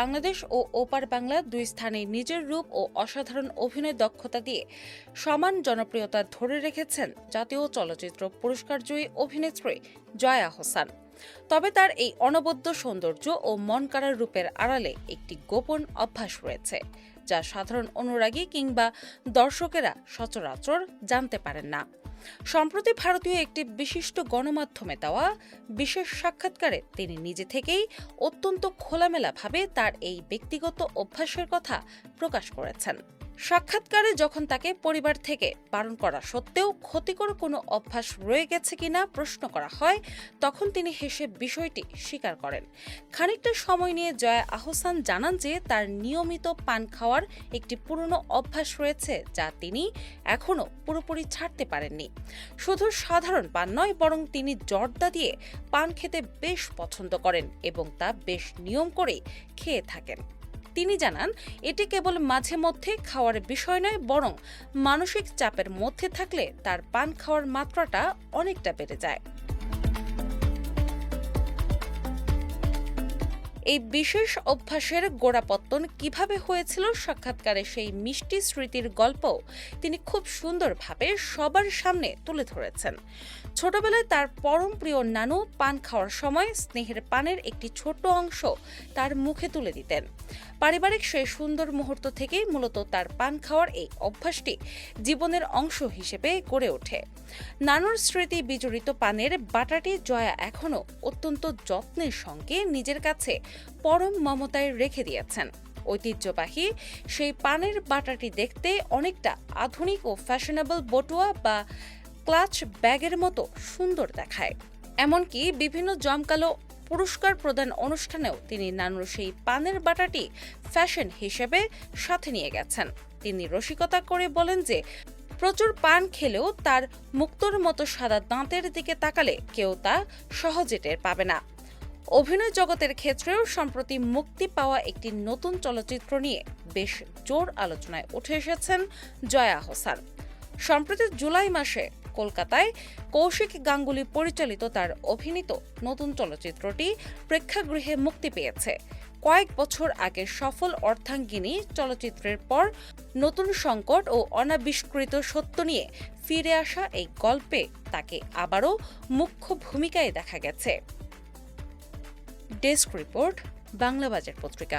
বাংলাদেশ ও ওপার বাংলা দুই স্থানে নিজের রূপ ও অসাধারণ অভিনয় দক্ষতা দিয়ে সমান জনপ্রিয়তা ধরে রেখেছেন জাতীয় চলচ্চিত্র পুরস্কারজয়ী অভিনেত্রী জয়া আহসান। তবে তার এই অনবদ্য সৌন্দর্য ও মনকাড়া রূপের আড়ালে একটি গোপন অভ্যাস রয়েছে, যা সাধারণ অনুরাগী কিংবা দর্শকেরা সচরাচর জানতে পারেন না। সম্প্রতি ভারতীয় একটি বিশিষ্ট গণমাধ্যমে দেওয়া বিশেষ সাক্ষাৎকারে তিনি নিজে থেকেই অত্যন্ত খোলামেলাভাবে তার এই ব্যক্তিগত অভ্যাসের কথা প্রকাশ করেছেন। সাক্ষাৎকারে যখন তাকে পরিবার থেকে বারণ করা সত্ত্বেও ক্ষতিকর কোনো অভ্যাস রয়ে গেছে কিনা প্রশ্ন করা হয়, তখন তিনি হেসে বিষয়টি স্বীকার করেন। খানিকটা সময় নিয়ে জয়া আহসান জানান যে তার নিয়মিত পান খাওয়ার একটি পুরনো অভ্যাস রয়েছে, যা তিনি এখনও পুরোপুরি ছাড়তে পারেননি। শুধু সাধারণ পান নয়, বরং তিনি জর্দা দিয়ে পান খেতে বেশ পছন্দ করেন এবং তা বেশ নিয়ম করেই খেয়ে থাকেন। তিনি জানান, এটি কেবল মাঝে মধ্যে খাওয়ার বিষয় নয়, বরং মানসিক চাপের মধ্যে থাকলে তার পান খাওয়ার মাত্রাটা অনেকটা বেড়ে যায়। এই বিশেষ অভ্যাসের গোড়াপত্তন কিভাবে হয়েছিল, সাক্ষাৎকারে সেই মিষ্টি স্মৃতির গল্প তিনি খুব সুন্দরভাবে সবার সামনে তুলে ধরেছেন। ছোটবেলায় তার পরম প্রিয় নানু পান খাওয়ার সময় স্নেহের পানের একটি ছোট অংশ তার মুখে তুলে দিতেন। পারিবারিক সেই সুন্দর মুহূর্ত থেকেই মূলত তার পান খাওয়ার এই অভ্যাসটি জীবনের অংশ হিসেবে গড়ে ওঠে। নানুর স্মৃতি বিজড়িত পানের বাটাটি জয়া এখনও অত্যন্ত যত্নের সঙ্গে নিজের কাছে পরম মমতায় রেখে দিয়েছেন। ঐতিহ্যবাহী সেই পানের বাটাটি দেখতে অনেকটা আধুনিক ও ফ্যাশনেবল বটুয়া বা ক্লাচ ব্যাগের মতো সুন্দর দেখায়। এমনকি বিভিন্ন জমকালো পুরস্কার প্রদান অনুষ্ঠানেও তিনি নানুর সেই পানের বাটাটি ফ্যাশন হিসেবে সাথে নিয়ে গেছেন। তিনি রসিকতা করে বলেন যে প্রচুর পান খেলেও তার মুক্তোর মতো সাদা দাঁতের দিকে তাকালে কেউ তা সহজে টের পাবে না। অভিনয় জগতের ক্ষেত্রেও সম্প্রতি মুক্তি পাওয়া একটি নতুন চলচ্চিত্র নিয়ে বেশ জোর আলোচনায় উঠে এসেছেন জয়া আহসান। সম্প্রতি জুলাই মাসে কলকাতায় কৌশিক গাঙ্গুলি পরিচালিত তার অভিনীত নতুন চলচ্চিত্রটি প্রেক্ষাগৃহে মুক্তি পেয়েছে। কয়েক বছর আগে সফল অর্ধাঙ্গিনী চলচ্চিত্রের পর নতুন সংকট ও অনাবিষ্কৃত সত্য নিয়ে ফিরে আসা এই গল্পে তাকে আবারও মুখ্য ভূমিকায় দেখা গেছে। ডেস্ক রিপোর্ট, বাংলা বাজার পত্রিকা।